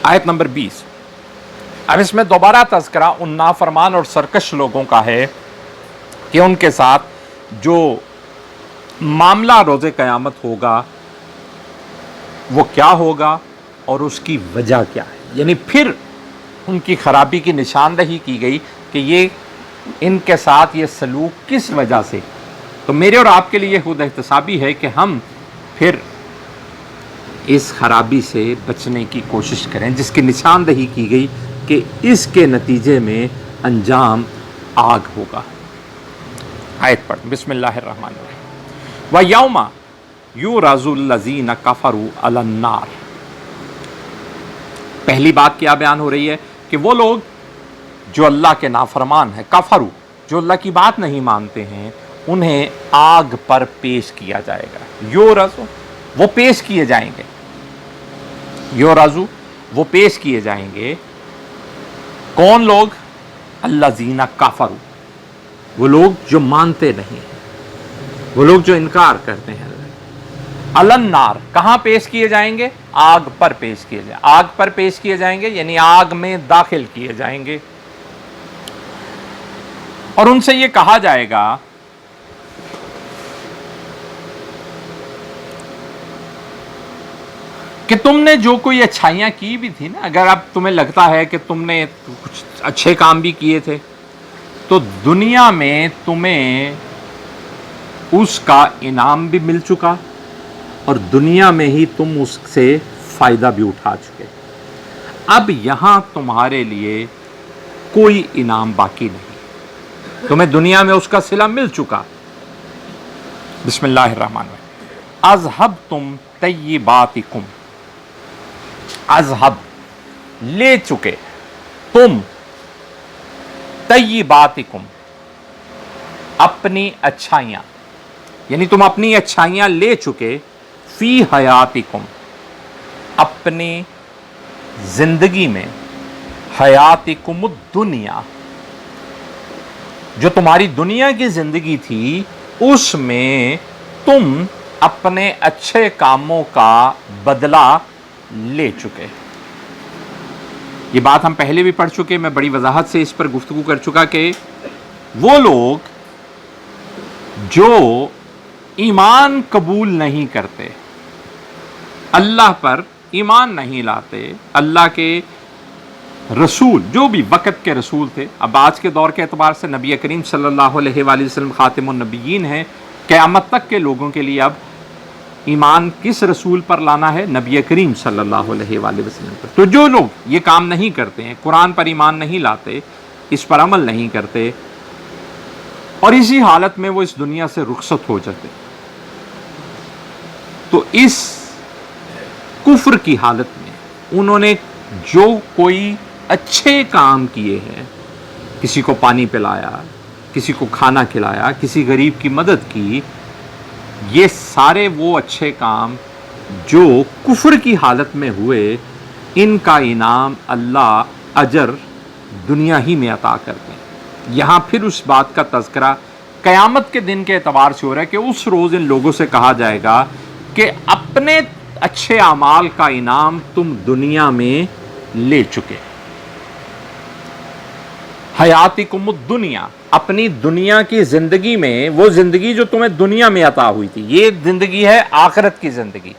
आयत नंबर 20। अब इसमें दोबारा तज़किरा उन नाफरमान और सरकश लोगों का है कि उनके साथ जो मामला रोज़े क़यामत होगा वो क्या होगा और उसकी वजह क्या है। यानी फिर उनकी खराबी की निशानदही की गई कि ये इनके साथ ये सलूक किस वजह से। तो मेरे और आपके लिए खुद एहतसाबी है कि हम फिर इस खराबी से बचने की कोशिश करें जिसकी निशानदही की गई कि इसके नतीजे में अंजाम आग होगा। आयत पढ़, बिस्मिल्लाहिर्रहमानिर्रहीम। व यौमा युरज़ुल्लज़ीना कफ़रू अलन्नार। पहली बात क्या बयान हो रही है कि वो लोग जो अल्लाह के नाफरमान हैं, कफरू, जो अल्लाह की बात नहीं मानते हैं, उन्हें आग पर पेश किया जाएगा। योरज़ु, वो पेश किए जाएंगे। योरज़ु, वो पेश किए जाएंगे। कौन लोग? अल्लज़ीना कफरू, वो लोग जो मानते नहीं हैं, वो लोग जो इनकार करते हैं। अलन्नार, कहां पेश किए जाएंगे? आग पर पेश किए जाएंगे। आग पर पेश किए जाएंगे यानी आग में दाखिल किए जाएंगे। और उनसे ये कहा जाएगा कि तुमने जो कोई अच्छाइयां की भी थी ना, अगर अब तुम्हें लगता है कि तुमने कुछ अच्छे काम भी किए थे, तो दुनिया में तुम्हें उसका इनाम भी मिल चुका और दुनिया में ही तुम उससे फायदा भी उठा चुके। अब यहां तुम्हारे लिए कोई इनाम बाकी नहीं, तुम्हें दुनिया में उसका सिला मिल चुका। बिस्मिल्लाहिर्रहमानिर्रहीम। अज़हब तुम तय्यिबातिकुम, अज़हब, ले चुके, तुम, तय्यिबातिकुम, अपनी अच्छाइयां, यानी तुम अपनी अच्छाइयां ले चुके, फी हयातिकुम, अपनी जिंदगी में, हयातिकुम दुनिया, जो तुम्हारी दुनिया की जिंदगी थी उसमें तुम अपने अच्छे कामों का बदला ले चुके। ये बात हम पहले भी पढ़ चुके, मैं बड़ी वजाहत से इस पर गुफ्तगू कर चुका कि वो लोग जो ईमान कबूल नहीं करते, अल्लाह पर ईमान नहीं लाते, अल्लाह के रसूल, जो भी वक़्त के रसूल थे, अब आज के दौर के एतबार से नबी करीम सल्लल्लाहु अलैहि वसल्लम खातिमुन नबिय्यीन हैं, क़यामत तक के लोगों के लिए अब ईमान किस रसूल पर लाना है? नबी करीम सल्लल्लाहु अलैहि वसल्लम पर। तो जो लोग ये काम नहीं करते हैं, कुरान पर ईमान नहीं लाते, इस पर अमल नहीं करते, और इसी हालत में वो इस दुनिया से रुखसत हो जाते, तो इस कुफ्र की हालत में उन्होंने जो कोई अच्छे काम किए हैं, किसी को पानी पिलाया, किसी को खाना खिलाया, किसी गरीब की मदद की, ये सारे वो अच्छे काम जो कुफ्र की हालत में हुए, इनका इनाम अल्लाह अजर दुनिया ही में अता करते हैं। यहाँ फिर उस बात का तज़किरा क़यामत के दिन के एतबार से हो रहा है कि उस रोज़ इन लोगों से कहा जाएगा कि अपने अच्छे अमाल का इनाम तुम दुनिया में ले चुके। हयातिकुम दुनिया, अपनी दुनिया की जिंदगी में, वो जिंदगी जो तुम्हें दुनिया में अता हुई थी, ये जिंदगी है आखिरत की जिंदगी।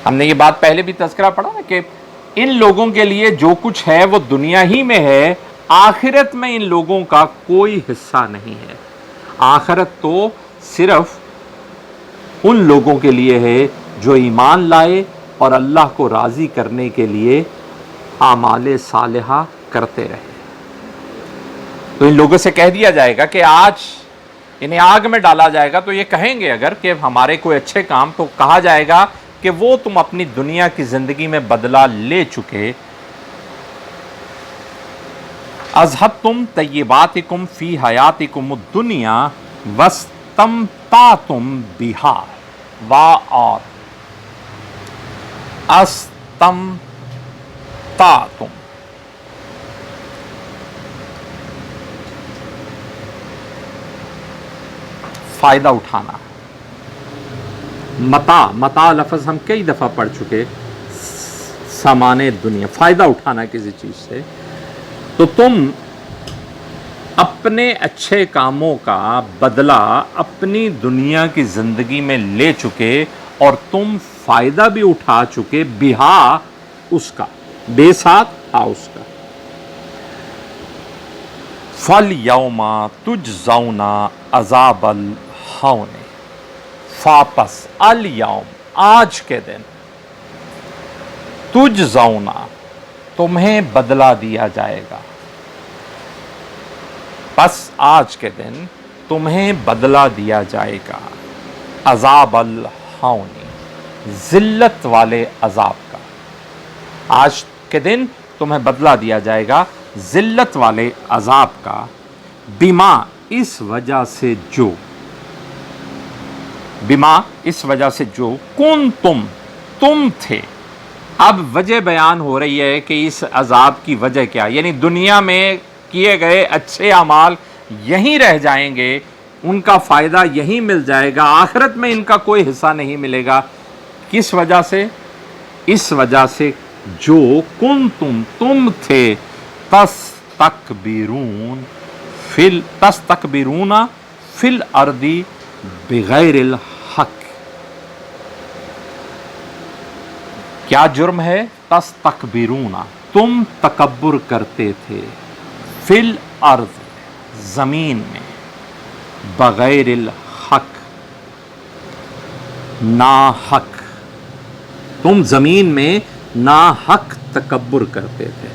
हमने ये बात पहले भी तज़किरा पढ़ा ना कि इन लोगों के लिए जो कुछ है वो दुनिया ही में है, आखिरत में इन लोगों का कोई हिस्सा नहीं है। आखिरत तो सिर्फ उन लोगों के लिए है जो ईमान लाए और अल्लाह को राज़ी करने के लिए आमाले सालिहा करते रहे। तो इन लोगों से कह दिया जाएगा कि आज इन्हें आग में डाला जाएगा, तो ये कहेंगे अगर कि हमारे कोई अच्छे काम, तो कहा जाएगा कि वो तुम अपनी दुनिया की ज़िंदगी में बदला ले चुके। अज़हबतुम तय्यिबातिकुम फ़ी हयातिकुम दुनिया वस्तमतातुम बिहा, वा और अस्तमतातुम, फ़ायदा उठाना। मता, मता लफ्ज़ हम कई दफ़ा पढ़ चुके, सामान दुनिया, फ़ायदा उठाना किसी चीज़ से, तो तुम अपने अच्छे कामों का बदला अपनी दुनिया की ज़िंदगी में ले चुके और तुम फ़ायदा भी उठा चुके, बिहा उसका, बेसाथ हा उसका। फल यौमा तुजज़ौना अज़ाबल हौने, वापस अल यौम, आज के दिन, तुजज़ौना, तुम्हें बदला दिया जाएगा, बस आज के दिन तुम्हें बदला दिया जाएगा, अज़ाबल हौनी, ज़िल्लत वाले अज़ाब का। आज के दिन तुम्हें बदला दिया जाएगा ज़िल्लत वाले अज़ाब का, बिमा, इस वजह से जो, बिमा, इस वजह से जो, कौन तुम थे। अब वजह बयान हो रही है कि इस अज़ाब की वजह क्या, यानी दुनिया में किए गए अच्छे अमाल यहीं रह जाएंगे, उनका फ़ायदा यहीं मिल जाएगा, आखिरत में इनका कोई हिस्सा नहीं मिलेगा। किस वजह से? इस वजह से जो तुम थे तस्तकबिरूना फिल अर्दी बिगैरिल हक। क्या जुर्म है? तस्तकबिरूना, तुम तकब्बुर करते थे, फिल अर्द, जमीन में, बगैरिल हक, ना हक, तुम जमीन में ना हक तकब्बुर करते थे।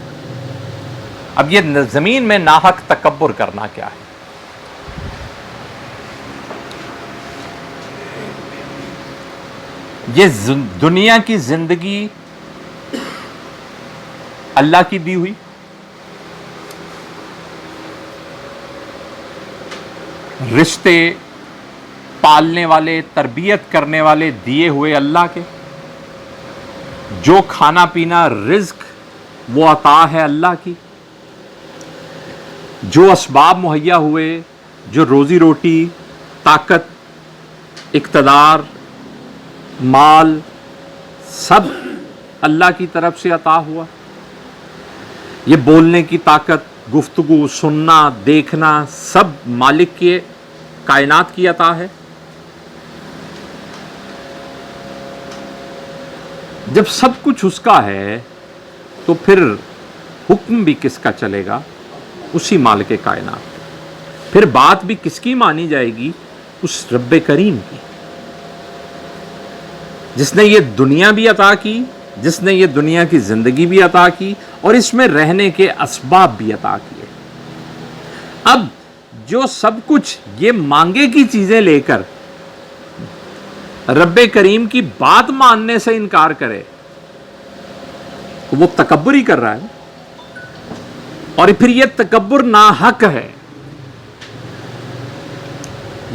अब ये जमीन में ना हक तकब्बुर करना क्या है? ये दुनिया की जिंदगी अल्लाह की दी हुई, रिश्ते पालने वाले, तरबियत करने वाले दिए हुए अल्लाह के, जो खाना पीना रिज्क वो अता है अल्लाह की, जो असबाब मुहैया हुए, जो रोजी रोटी, ताकत, इक़्तिदार, माल, सब अल्लाह की तरफ से अता हुआ। ये बोलने की ताकत, गुफ्तगू, सुनना, देखना, सब मालिक के कायनात की अता है। जब सब कुछ उसका है तो फिर हुक्म भी किसका चलेगा? उसी मालिक के कायनात। फिर बात भी किसकी मानी जाएगी? उस रब्बे करीम की, जिसने ये दुनिया भी अता की, जिसने ये दुनिया की जिंदगी भी अता की और इसमें रहने के असबाब भी अता किए। अब जो सब कुछ ये मांगे की चीजें लेकर रब्बे करीम की बात मानने से इनकार करे तो वो तकब्बुर ही कर रहा है, और फिर ये तकब्बुर नाहक है।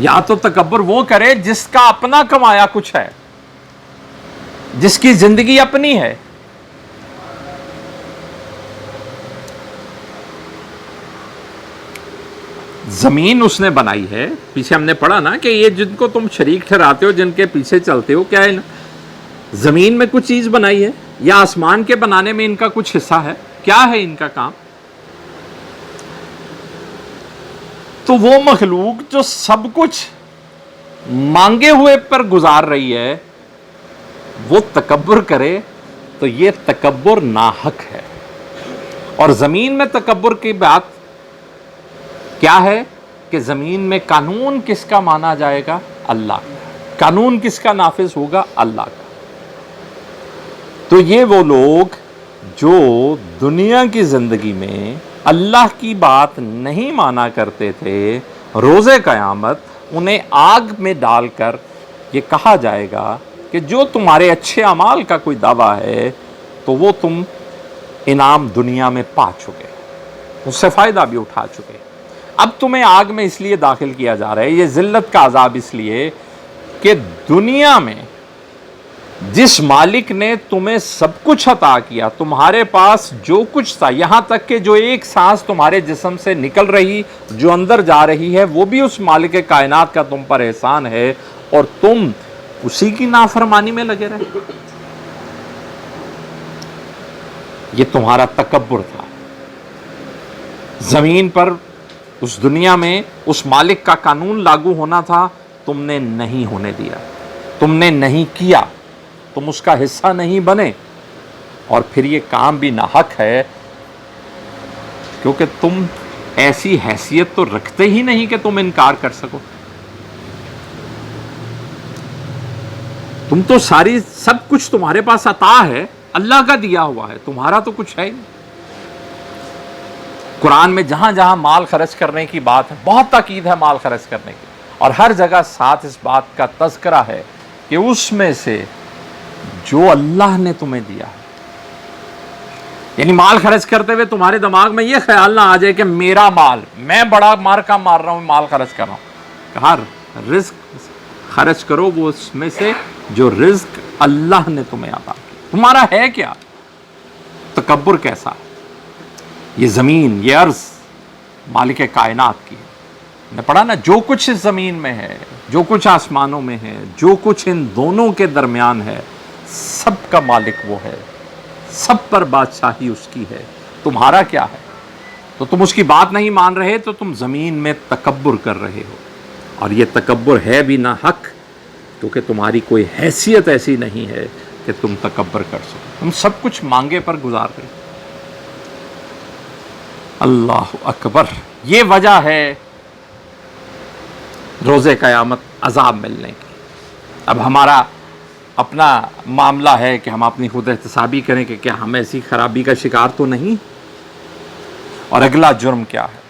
या तो तकब्बुर वो करे जिसका अपना कमाया कुछ है, जिसकी जिंदगी अपनी है। जमीन उसने बनाई है, पीछे हमने पढ़ा ना कि ये जिनको तुम शरीक ठहराते हो, जिनके पीछे चलते हो, क्या है ना, जमीन में कुछ चीज बनाई है या आसमान के बनाने में इनका कुछ हिस्सा है? क्या है इनका काम? तो वो मखलूक जो सब कुछ मांगे हुए पर गुजार रही है, वो तकब्बुर करे तो ये तकब्बुर नाहक है। और जमीन में तकब्बुर की बात क्या है कि जमीन में कानून किसका माना जाएगा? अल्लाह का। कानून किसका नाफिज होगा? अल्लाह का। तो ये वो लोग जो दुनिया की जिंदगी में अल्लाह की बात नहीं माना करते थे, रोज़े क़यामत उन्हें आग में डालकर ये कहा जाएगा कि जो तुम्हारे अच्छे अमाल का कोई दावा है तो वो तुम इनाम दुनिया में पा चुके, उससे फ़ायदा भी उठा चुके। अब तुम्हें आग में इसलिए दाखिल किया जा रहा है, ये ज़िल्लत का अज़ाब इसलिए कि दुनिया में जिस मालिक ने तुम्हें सब कुछ अता किया, तुम्हारे पास जो कुछ था, यहाँ तक कि जो एक सांस तुम्हारे जिस्म से निकल रही, जो अंदर जा रही है, वो भी उस मालिक कायनात का तुम पर एहसान है, और तुम उसी की नाफरमानी में लगे रहे। یہ تمہارا تکبر تھا. زمین پر اس دنیا میں اس مالک کا قانون لاگو ہونا تھا، تم نے نہیں ہونے دیا، تم نے نہیں کیا، تم اس کا حصہ نہیں بنے. اور پھر یہ کام بھی ناحق ہے کیونکہ تم ایسی حیثیت تو رکھتے ہی نہیں کہ تم انکار کر سکو. تم تو سب کچھ تمہارے پاس عطا ہے، اللہ کا دیا ہوا ہے، تمہارا تو کچھ ہے ہی نہیں. قرآن میں جہاں جہاں مال خرچ کرنے کی بات ہے، بہت تاکید ہے مال خرچ کرنے کی، اور ہر جگہ ساتھ اس بات کا تذکرہ ہے کہ اس میں سے جو اللہ نے تمہیں دیا ہے. یعنی مال خرچ کرتے ہوئے تمہارے دماغ میں یہ خیال نہ آ جائے کہ میرا مال، میں بڑا مارکا مار رہا ہوں، مال خرچ کر رہا ہوں. کہا رزق خرچ کرو وہ اس میں سے جو رزق اللہ نے تمہیں عطا کیا. تمہارا ہے کیا؟ تکبر کیسا ہے؟ یہ زمین، یہ ارض مالک کائنات کی ہے. نے پڑھا نا، جو کچھ اس زمین میں ہے، جو کچھ آسمانوں میں ہے، جو کچھ ان دونوں کے درمیان ہے، سب کا مالک وہ ہے، سب پر بادشاہی اس کی ہے. تمہارا کیا ہے؟ تو تم اس کی بات نہیں مان رہے تو تم زمین میں تکبر کر رہے ہو. اور یہ تکبر ہے بھی نہ حق، کیونکہ تمہاری کوئی حیثیت ایسی نہیں ہے کہ تم تکبر کر سکو. تم سب کچھ مانگے پر گزار رہے. اللہ اکبر. یہ وجہ ہے روز قیامت عذاب ملنے کی. اب ہمارا اپنا معاملہ ہے کہ ہم اپنی خود احتسابی کریں کہ کیا ہم ایسی خرابی کا شکار تو نہیں. اور اگلا جرم کیا ہے؟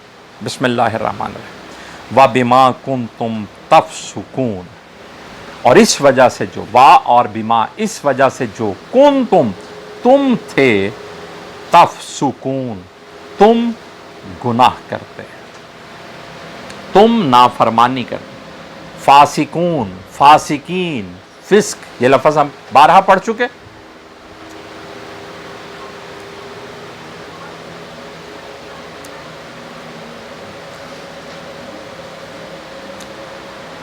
بسم اللہ الرحمن الرحیم. وَبِمَا كُنْتُمْ تَفْسُقُونَ. اور اس وجہ سے جو وا اور بما، اس وجہ سے جو تم تھے، تفسقون، تم گناہ کرتے، تم نافرمانی کرتے. فاسقون، فاسقین، فسق، یہ لفظ ہم بارہا پڑھ چکے.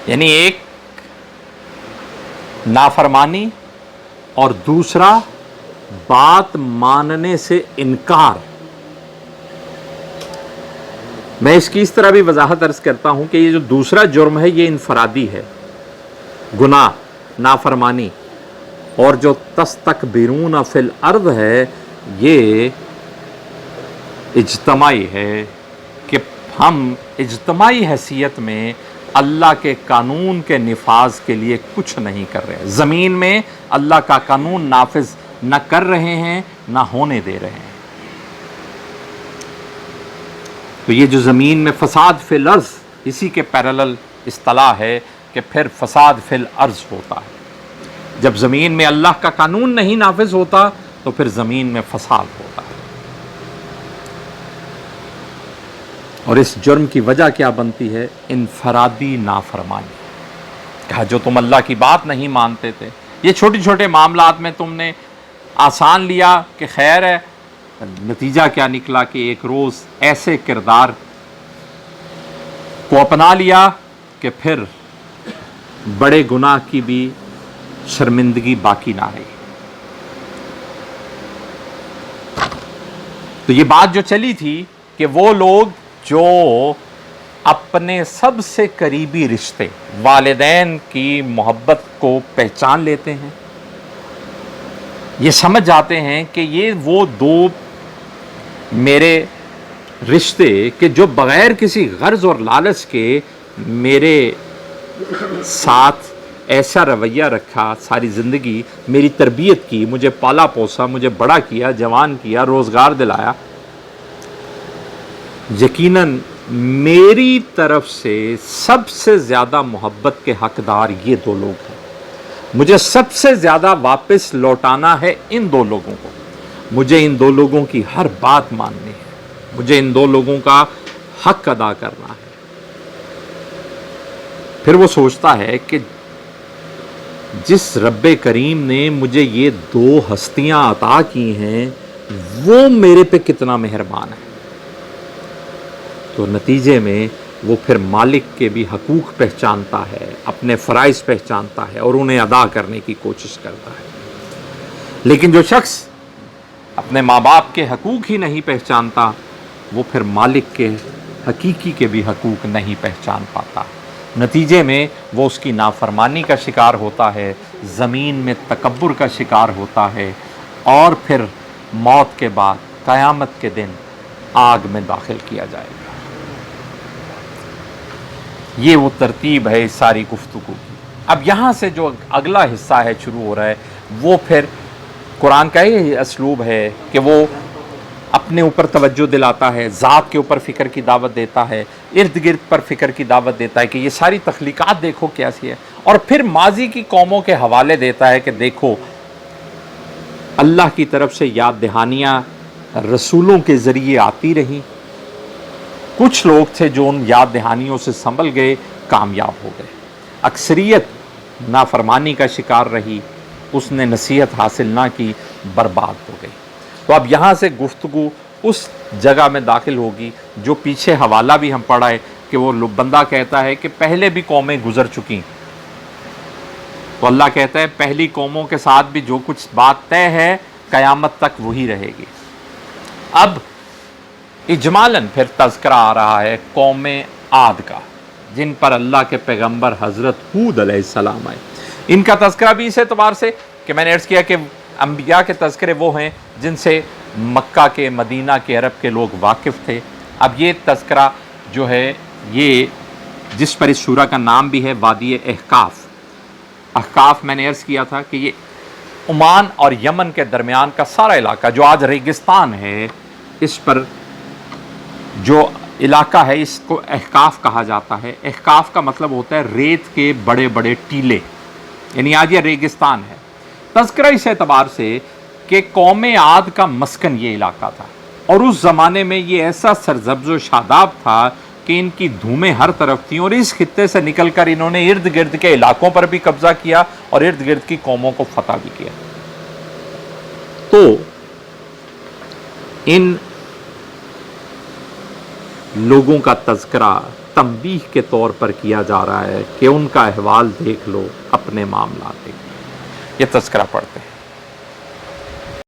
یعنی ایک نافرمانی اور دوسرا بات ماننے سے انکار. میں اس کی اس طرح بھی وضاحت عرض کرتا ہوں کہ یہ جو دوسرا جرم ہے یہ انفرادی ہے، گناہ، نافرمانی. اور جو تستکبرون فی الارض ہے یہ اجتماعی ہے کہ ہم اجتماعی حیثیت میں اللہ کے قانون کے نفاذ کے لیے کچھ نہیں کر رہے. زمین میں اللہ کا قانون نافذ نہ کر رہے ہیں، نہ ہونے دے رہے ہیں. تو یہ جو زمین میں فساد فی الارض، اسی کے پیرالل اصطلاح ہے کہ پھر فساد فی الارض ہوتا ہے. جب زمین میں اللہ کا قانون نہیں نافذ ہوتا تو پھر زمین میں فساد ہوتا ہے. اور اس جرم کی وجہ کیا بنتی ہے؟ انفرادی نافرمانی. کہا جو تم اللہ کی بات نہیں مانتے تھے، یہ چھوٹے چھوٹے معاملات میں تم نے آسان لیا کہ خیر ہے. نتیجہ کیا نکلا کہ ایک روز ایسے کردار کو اپنا لیا کہ پھر بڑے گناہ کی بھی شرمندگی باقی نہ رہی. تو یہ بات جو چلی تھی کہ وہ لوگ جو اپنے سب سے قریبی رشتے، والدین کی محبت کو پہچان لیتے ہیں، یہ سمجھ جاتے ہیں کہ یہ وہ دو میرے رشتے کہ جو بغیر کسی غرض اور لالچ کے میرے ساتھ ایسا رویہ رکھا، ساری زندگی میری تربیت کی، مجھے پالا پوسا، مجھے بڑا کیا، جوان کیا، روزگار دلایا، یقیناً میری طرف سے سب سے زیادہ محبت کے حقدار یہ دو لوگ ہیں. مجھے سب سے زیادہ واپس لوٹانا ہے ان دو لوگوں کو. مجھے ان دو لوگوں کی ہر بات ماننی ہے، مجھے ان دو لوگوں کا حق ادا کرنا ہے. پھر وہ سوچتا ہے کہ جس رب کریم نے مجھے یہ دو ہستیاں عطا کی ہیں وہ میرے پہ کتنا مہربان ہے. تو نتیجے میں وہ پھر مالک کے بھی حقوق پہچانتا ہے، اپنے فرائض پہچانتا ہے اور انہیں ادا کرنے کی کوشش کرتا ہے. لیکن جو شخص अपने माँ बाप के हकूक़ ही नहीं पहचानता, वो फिर मालिक के हकीकी के भी हकूक़ नहीं पहचान पाता। नतीजे में वो उसकी नाफरमानी का शिकार होता है, ज़मीन में तकब्बुर का शिकार होता है, और फिर मौत के बाद क़यामत के दिन आग में दाखिल किया जाएगा। ये वो तरतीब है इस सारी गुफ्तगू की। अब यहाँ से जो अगला हिस्सा है शुरू हो रहा है, वो फिर कुरान का ही असलूब है कि वो अपने ऊपर तवज्जो दिलाता है, ज़ात के ऊपर फ़िक्र की दावत देता है, इर्द गिर्द पर फ़िक्र की दावत देता है कि ये सारी तख्लीक़ात देखो कैसी है, और फिर माजी की कौमों के हवाले देता है कि देखो अल्लाह की तरफ से याद दहानियाँ रसूलों के ज़रिए आती रहीं, कुछ लोग थे जो उन याद दहानियों से संभल गए, कामयाब हो गए, अक्सरियत नाफरमानी का शिकार रही, उसने नसीहत हासिल ना की, बर्बाद हो गई। तो अब यहाँ से गुफ्तगू उस जगह में दाखिल होगी जो पीछे हवाला भी हम पढ़ा है कि वो बंदा कहता है कि पहले भी कौमें गुजर चुकी, तो अल्लाह कहता है पहली कौमों के साथ भी जो कुछ बात तय है क़यामत तक वही रहेगी। अब इजमालन फिर तज़किरा आ रहा है कौम आद का, जिन पर अल्लाह के पैगंबर हज़रत हूद अलैहिस्सलाम आए। इनका तज़किरा भी इस एतबार से कि मैंने अर्ज़ किया कि अंबिया के तज़किरे वो हैं जिनसे मक्का के, मदीना के, अरब के लोग वाकिफ़ थे। अब ये तज़किरा जो है, ये जिस पर इस सूरा का नाम भी है वादी अहकाफ़। अहकाफ़ मैंने अर्ज़ किया था कि ये ओमान और यमन के दरमियान का सारा इलाका जो आज रेगिस्तान है, इस पर जो इलाका है इसको अहकाफ़ कहा जाता है। अहकाफ़ का मतलब होता है रेत के बड़े बड़े टीले, यानी आज ये रेगिस्तान है। तज़किरा इस एतबार से कि कौम आद का मस्कन ये इलाका था, और उस ज़माने में ये ऐसा सरजब्ज़ व शादाब था कि इनकी धूमें हर तरफ थीं, और इस खित्ते से निकल कर इन्होंने इर्द गिर्द के इलाकों पर भी कब्ज़ा किया और इर्द गिर्द की कौमों को फतह भी किया। तो इन लोगों का तज़किरा तंबीह के तौर पर किया जा रहा है कि उनका अहवाल देख लो, अपने मामला देख लो। ये तज़किरा पढ़ते हैं।